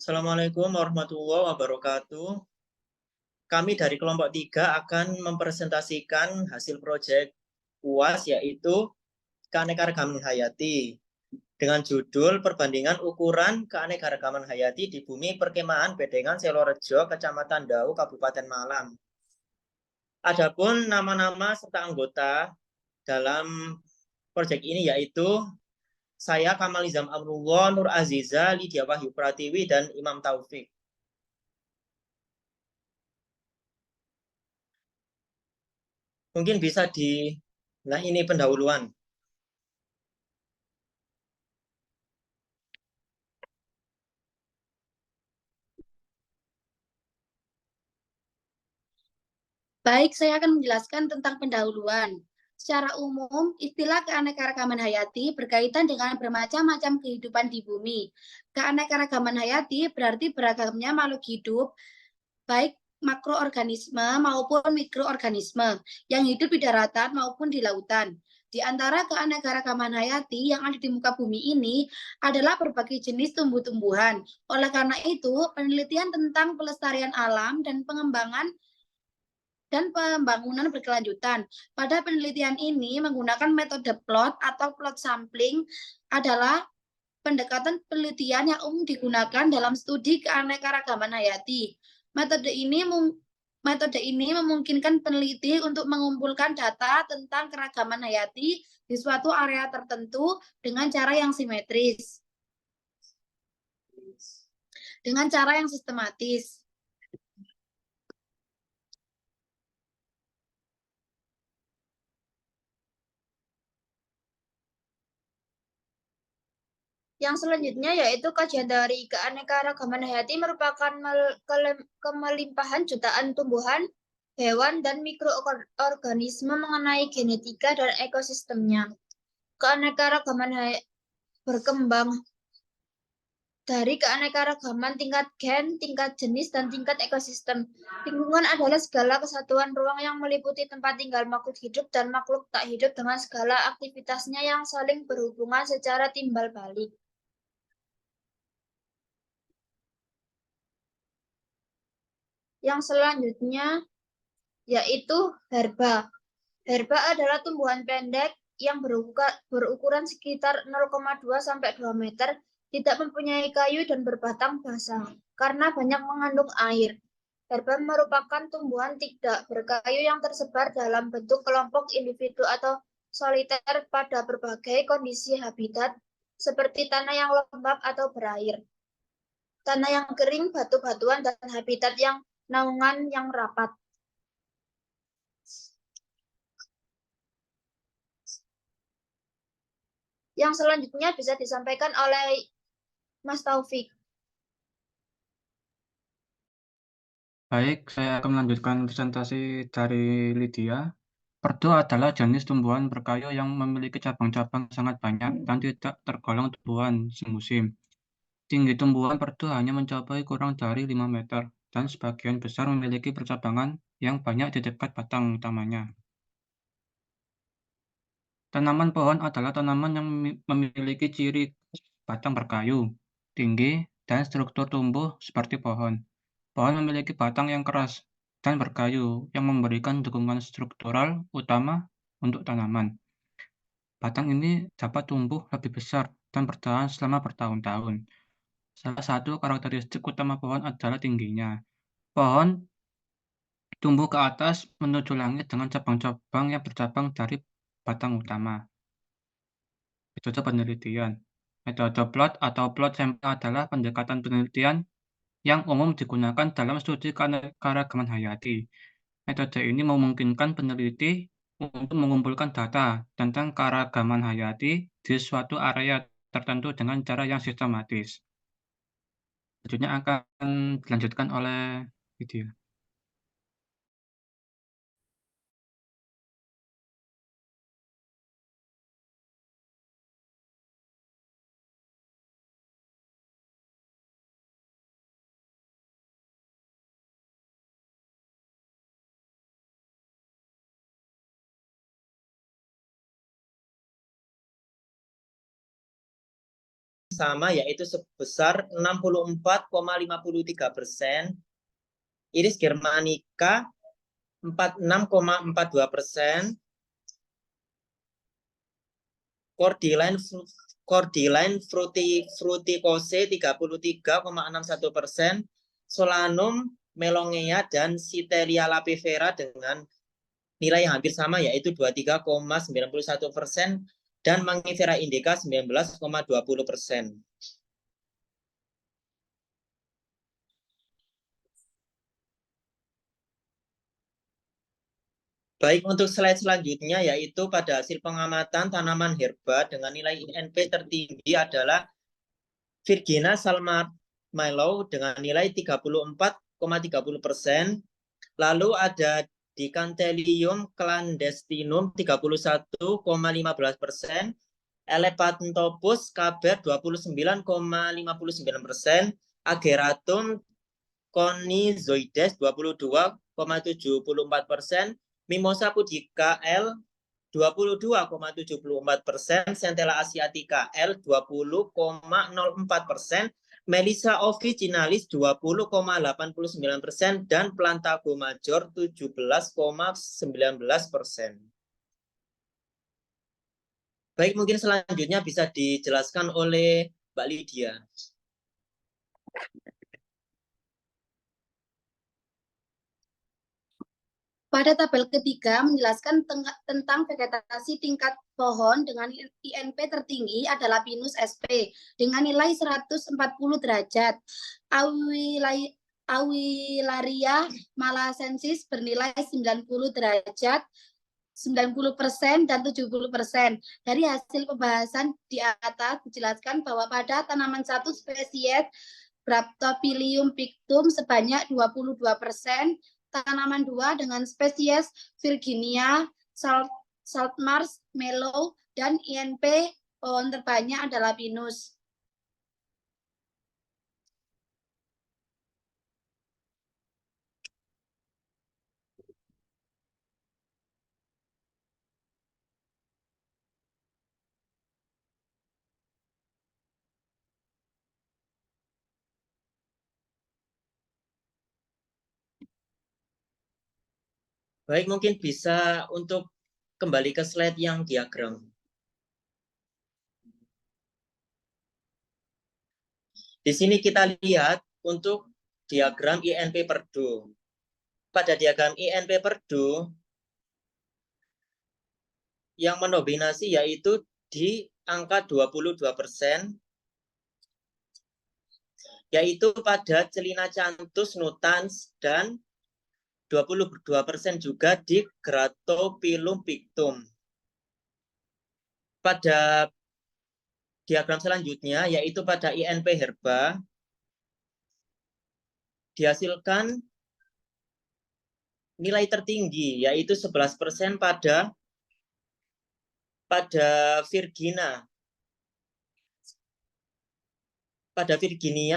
Assalamualaikum warahmatullahi wabarakatuh. Kami dari kelompok 3 akan mempresentasikan hasil proyek UAS yaitu keanekaragaman hayati dengan judul perbandingan ukuran keanekaragaman hayati di bumi perkemahan Bedengan Selorejo, Kecamatan Dau, Kabupaten Malang. Adapun nama-nama serta anggota dalam proyek ini yaitu saya Kamal Nizam Amrullah, Nur Aziza, Lydia Wahyu Pratiwi, dan Imam Taufik. Mungkin bisa nah ini pendahuluan. Baik, saya akan menjelaskan tentang pendahuluan. Secara umum, istilah keanekaragaman hayati berkaitan dengan bermacam-macam kehidupan di bumi. Keanekaragaman hayati berarti beragamnya makhluk hidup, baik makroorganisme maupun mikroorganisme, yang hidup di daratan maupun di lautan. Di antara keanekaragaman hayati yang ada di muka bumi ini adalah berbagai jenis tumbuh-tumbuhan. Oleh karena itu, penelitian tentang pelestarian alam dan pengembangan dan pembangunan berkelanjutan. Pada penelitian ini menggunakan metode plot atau plot sampling adalah pendekatan penelitian yang umum digunakan dalam studi keanekaragaman hayati. Metode ini memungkinkan peneliti untuk mengumpulkan data tentang keragaman hayati di suatu area tertentu dengan cara yang simetris, dengan cara yang sistematis. Yang selanjutnya yaitu kajian teori keanekaragaman hayati merupakan kemelimpahan jutaan tumbuhan, hewan, dan mikroorganisme mengenai genetika dan ekosistemnya. Keanekaragaman hayati berkembang dari keanekaragaman tingkat gen, tingkat jenis, dan tingkat ekosistem. Lingkungan adalah segala kesatuan ruang yang meliputi tempat tinggal makhluk hidup dan makhluk tak hidup dengan segala aktivitasnya yang saling berhubungan secara timbal balik. Yang selanjutnya yaitu herba. Herba adalah tumbuhan pendek yang berukuran sekitar 0,2 sampai 2 meter, tidak mempunyai kayu dan berbatang basah karena banyak mengandung air. Herba merupakan tumbuhan tidak berkayu yang tersebar dalam bentuk kelompok individu atau soliter pada berbagai kondisi habitat seperti tanah yang lembab atau berair, tanah yang kering, batu-batuan, dan habitat yang naungan yang rapat. Yang selanjutnya bisa disampaikan oleh Mas Taufik. Baik, saya akan melanjutkan presentasi dari Lydia. Perdu adalah jenis tumbuhan berkayu yang memiliki cabang-cabang sangat banyak dan tidak tergolong tumbuhan semusim. Tinggi tumbuhan perdu hanya mencapai kurang dari 5 meter, dan sebagian besar memiliki percabangan yang banyak di dekat batang utamanya. Tanaman pohon adalah tanaman yang memiliki ciri batang berkayu, tinggi, dan struktur tumbuh seperti pohon. Pohon memiliki batang yang keras dan berkayu yang memberikan dukungan struktural utama untuk tanaman. Batang ini dapat tumbuh lebih besar dan bertahan selama bertahun-tahun. Salah satu karakteristik utama pohon adalah tingginya. Pohon tumbuh ke atas menuju langit dengan cabang-cabang yang bercabang dari batang utama. Metode penelitian. Metode plot atau plot sampling adalah pendekatan penelitian yang umum digunakan dalam studi keanekaragaman hayati. Metode ini memungkinkan peneliti untuk mengumpulkan data tentang keanekaragaman hayati di suatu area tertentu dengan cara yang sistematis. Selanjutnya akan dilanjutkan oleh video. sama, yaitu sebesar 64,53%. Iris germanica 46,42%. Cordyline fruticose 33,61%. Solanum melongea dan Siteria lapifera dengan nilai yang hampir sama, yaitu 23,91%, dan Mangifera indica 19,20%. Baik, untuk slide selanjutnya, yaitu pada hasil pengamatan tanaman herba dengan nilai INP tertinggi adalah Virginia salmarmellow dengan nilai 34,30%. Lalu ada Dicanthelium clandestinum 31,15%, Elepanthopus caber 29,59%, Ageratum conizoides 22,74%, Mimosa pudica L 22,74%, Centella asiatica L 20,04%, Melissa officinalis 20,89%, dan Plantago major 17,19%. Baik, mungkin selanjutnya bisa dijelaskan oleh Mbak Lydia. Pada tabel ketiga menjelaskan tentang vegetasi tingkat pohon dengan INP tertinggi adalah Pinus sp dengan nilai 140 derajat. Awilaria malasensis bernilai 90 derajat, 90% dan 70%. Dari hasil pembahasan di atas dijelaskan bahwa pada tanaman satu spesies Bractophyllum pictum sebanyak 22%, tanaman 2 dengan spesies Virginia saltmarsh-mallow dan INP pohon terbanyak adalah Pinus. Baik, mungkin bisa untuk kembali ke slide yang diagram. Di sini kita lihat untuk diagram INP per do. Pada diagram INP per do, yang mendominasi yaitu di angka 22%, yaitu pada Celina canthus nutans, dan 22% juga di Gratophyllum pictum. Pada diagram selanjutnya, yaitu pada INP herba, dihasilkan nilai tertinggi, yaitu 11% pada Virginia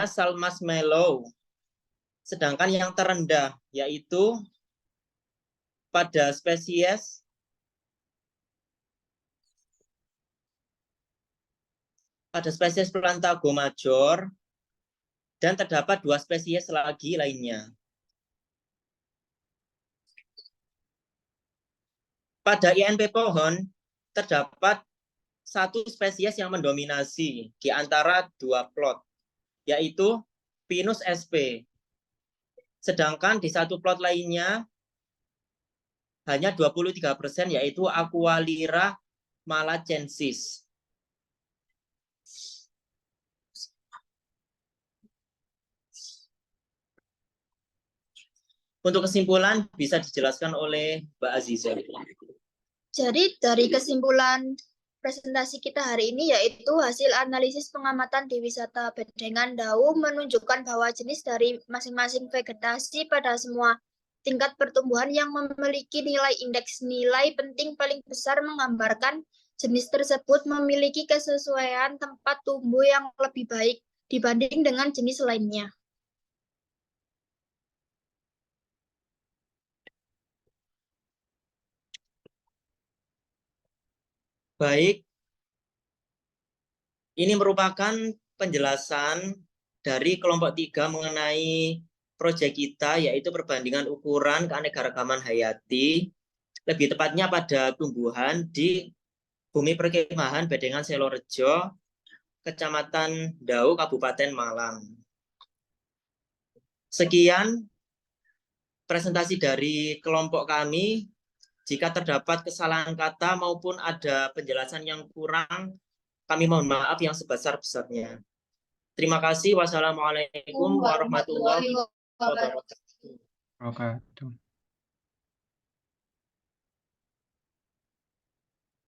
saltmarsh-mallow. Sedangkan yang terendah yaitu pada spesies Plantago major, dan terdapat 2 spesies lagi lainnya. Pada INP pohon terdapat 1 spesies yang mendominasi di antara 2 plot, yaitu Pinus sp. Sedangkan di 1 plot lainnya hanya 23%, yaitu Aqualira malacensis. Untuk kesimpulan bisa dijelaskan oleh Mbak Aziza. Jadi dari kesimpulan presentasi kita hari ini yaitu hasil analisis pengamatan di wisata Bedengan Dau menunjukkan bahwa jenis dari masing-masing vegetasi pada semua tingkat pertumbuhan yang memiliki nilai indeks nilai penting paling besar menggambarkan jenis tersebut memiliki kesesuaian tempat tumbuh yang lebih baik dibanding dengan jenis lainnya. Baik, ini merupakan penjelasan dari kelompok 3 mengenai proyek kita, yaitu perbandingan ukuran keanekaragaman hayati, lebih tepatnya pada tumbuhan di Bumi Perkemahan Bedengan Selorejo, Kecamatan Dau, Kabupaten Malang. Sekian presentasi dari kelompok kami. Jika terdapat kesalahan kata maupun ada penjelasan yang kurang, kami mohon maaf yang sebesar-besarnya. Terima kasih. Wassalamualaikum warahmatullahi wabarakatuh.